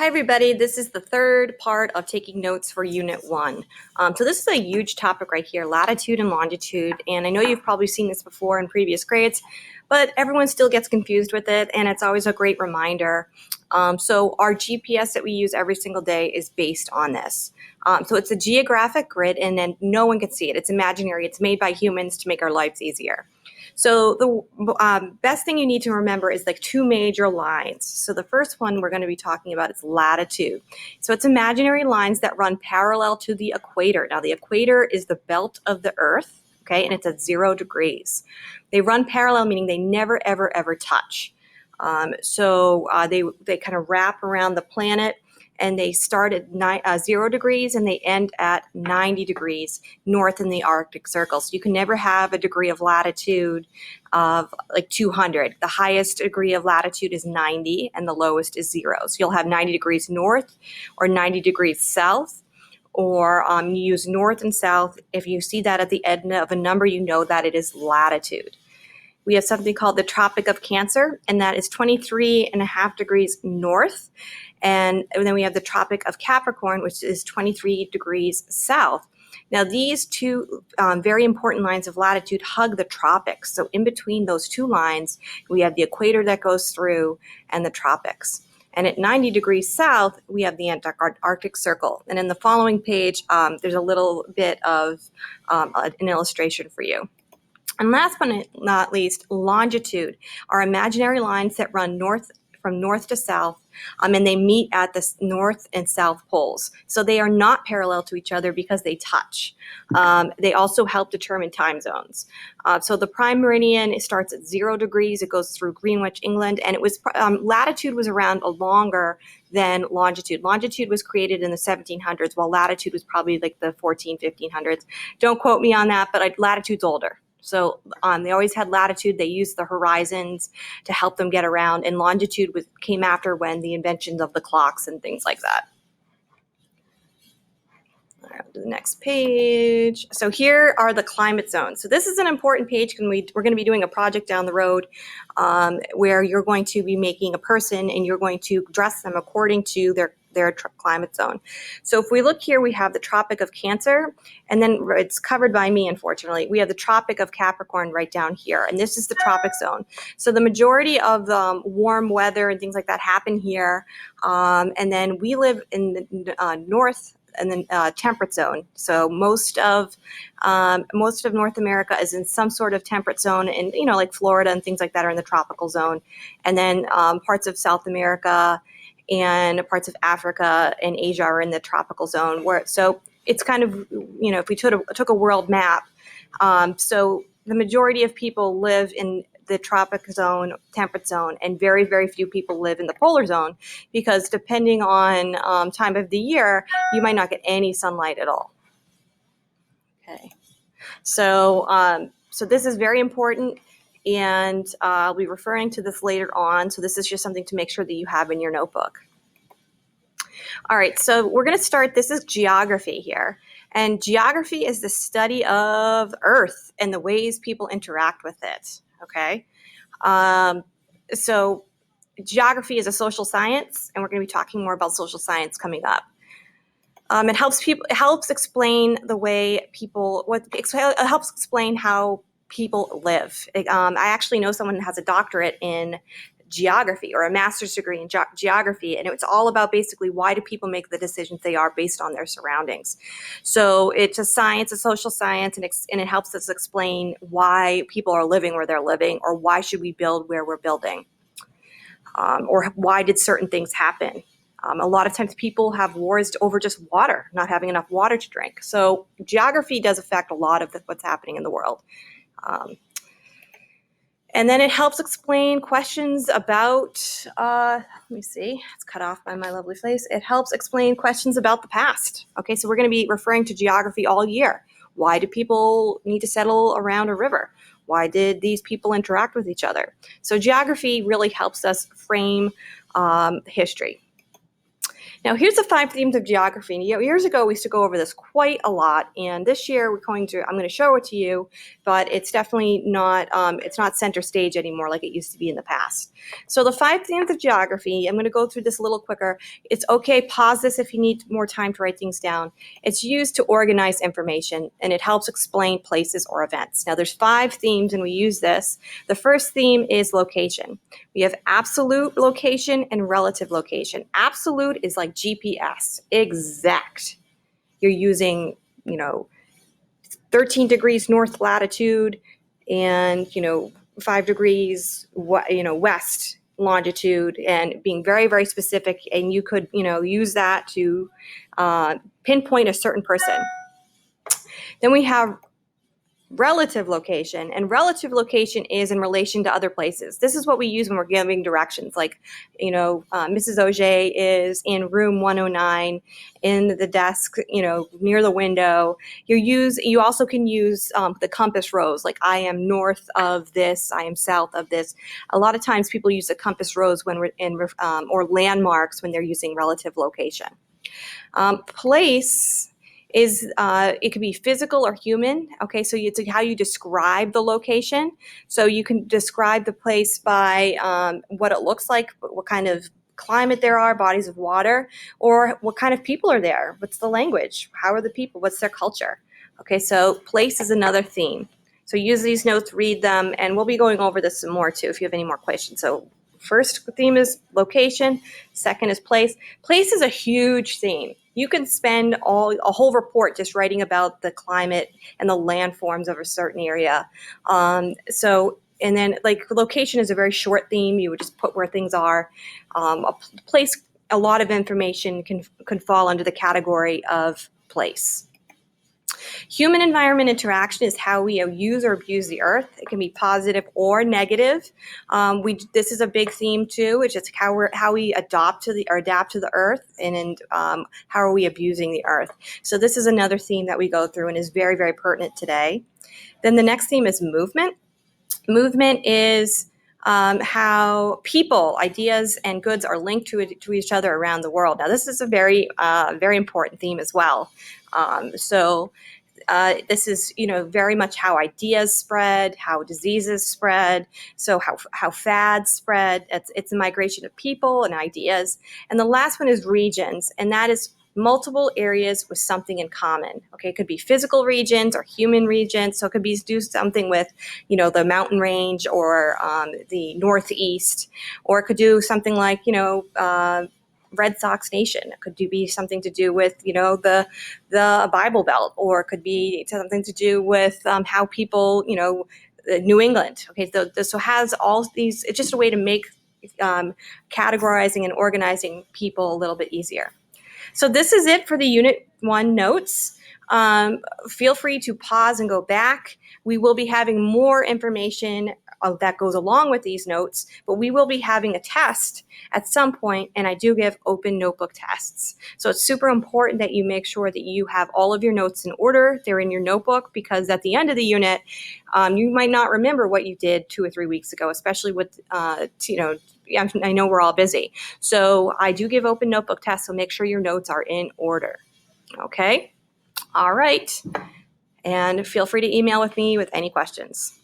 Hi everybody, this is the third part of taking notes for Unit 1. So this is a huge topic right here, latitude and longitude, and I know you've probably seen this before in previous grades, but everyone still gets confused with it, and it's always a great reminder. So our GPS that we use every single day is based on this. So it's a geographic grid, and then no one can see it. It's imaginary. It's made by humans to make our lives easier. So the best thing you need to remember is like two major lines. So the first one we're going to be talking about is latitude. So it's imaginary lines that run parallel to the equator. Now the equator is the belt of the Earth, okay, and it's at 0 degrees. They run parallel, meaning they never, ever, ever touch. They kind of wrap around the planet, and they start at 0 degrees and they end at 90 degrees north in the Arctic Circle. So you can never have a degree of latitude of like 200. The highest degree of latitude is 90 and the lowest is 0. So you'll have 90 degrees north or 90 degrees south, or you use north and south. If you see that at the end of a number, you know that it is latitude. We have something called the Tropic of Cancer, and that is 23.5 degrees north. And then we have the Tropic of Capricorn, which is 23 degrees south. Now, these two very important lines of latitude hug the tropics. So in between those two lines, we have the equator that goes through and the tropics. And at 90 degrees south, we have the Antarctic Circle. And in the following page, there's a little bit of an illustration for you. And last but not least, longitude are imaginary lines that run from north to south, and they meet at the north and south poles. So they are not parallel to each other because they touch. They also help determine time zones. So the prime meridian, it starts at 0 degrees. It goes through Greenwich, England, and it was latitude was around longer than longitude. Longitude was created in the 1700s, while latitude was probably like the 1500s. Don't quote me on that, but latitude's older. So they always had latitude. They used the horizons to help them get around, and longitude came after when the inventions of the clocks and things like that. All right, to the next page. So here are the climate zones. So this is an important page because we're going to be doing a project down the road where you're going to be making a person and you're going to dress them according to their climate zone. So if we look here, we have the Tropic of Cancer, and then it's covered by me, unfortunately. We have the Tropic of Capricorn right down here, and this is the tropic zone. So the majority of warm weather and things like that happen here, and then we live in the north and the temperate zone. So most of North America is in some sort of temperate zone, and like Florida and things like that are in the tropical zone, and then parts of South America and parts of Africa and Asia are in the tropical zone. So it's kind of, if we took a world map, so the majority of people live in the tropic zone, temperate zone, and very, very few people live in the polar zone because depending on time of the year, you might not get any sunlight at all. Okay, so this is very important, and I'll be referring to this later on. So this is just something to make sure that you have in your notebook. All right, so we're going to start. This is geography here. And geography is the study of Earth and the ways people interact with it, okay? So geography is a social science, and we're going to be talking more about social science coming up. It helps explain the way people, it helps explain how people live. I actually know someone who has a doctorate in geography or a master's degree in geography, and it's all about basically why do people make the decisions they are based on their surroundings. So it's a science, a social science, and it helps us explain why people are living where they're living, or why should we build where we're building, or why did certain things happen. A lot of times people have wars over just water, not having enough water to drink. So geography does affect a lot of what's happening in the world. And then it helps explain questions about, let me see, it's cut off by my lovely face. It helps explain questions about the past. Okay, so we're going to be referring to geography all year. Why do people need to settle around a river? Why did these people interact with each other? So geography really helps us frame history. Now, here's the 5 themes of geography. And, years ago, we used to go over this quite a lot, and this year I'm going to show it to you, but it's definitely not it's not center stage anymore like it used to be in the past. So the 5 themes of geography, I'm going to go through this a little quicker. It's okay, pause this if you need more time to write things down. It's used to organize information, and it helps explain places or events. Now, there's 5 themes, and we use this. The first theme is location. We have absolute location and relative location. Absolute is like GPS, exact. You're using, 13 degrees north latitude and, 5 degrees, west longitude, and being very, very specific. And you could, use that to pinpoint a certain person. Then we have relative location, and relative location is in relation to other places. This is what we use when we're giving directions, like, Mrs. Auger is in room 109 in the desk, near the window. You also can use the compass rose, like I am north of this, I am south of this. A lot of times people use the compass rose when we're in, or landmarks when they're using relative location. Place is it could be physical or human. Okay, so it's how you describe the location. So you can describe the place by what it looks like, what kind of climate there are, bodies of water, or what kind of people are there. What's the language? How are the people? What's their culture? Okay, so place is another theme. So use these notes, read them, and we'll be going over this some more too if you have any more questions. So first theme is location, second is place. Place is a huge theme. You can spend a whole report just writing about the climate and the landforms of a certain area. And then like location is a very short theme. You would just put where things are. A place, a lot of information can fall under the category of place. Human environment interaction is how we use or abuse the earth. It can be positive or negative. This is a big theme too, which is how we adapt to the earth, and how are we abusing the earth. So this is another theme that we go through and is very, very pertinent today. Then the next theme is movement. Movement is how people, ideas, and goods are linked to each other around the world. Now, this is a very, very important theme as well. This is, very much how ideas spread, how diseases spread, so how fads spread. It's a migration of people and ideas. And the last one is regions, and that is multiple areas with something in common. Okay, it could be physical regions or human regions. So it could be do something with, the mountain range or the Northeast, or it could do something like, Red Sox Nation. It could be something to do with, the Bible Belt, or it could be something to do with how people, New England. Okay, so has all these. It's just a way to make categorizing and organizing people a little bit easier. So this is it for the Unit 1 notes. Feel free to pause and go back. We will be having more information that goes along with these notes, but we will be having a test at some point, and I do give open notebook tests. So it's super important that you make sure that you have all of your notes in order. They're in your notebook, because at the end of the unit, you might not remember what you did 2 or 3 weeks ago, especially with, I know we're all busy. So I do give open notebook tests, so make sure your notes are in order. Okay? All right. And feel free to email with me with any questions.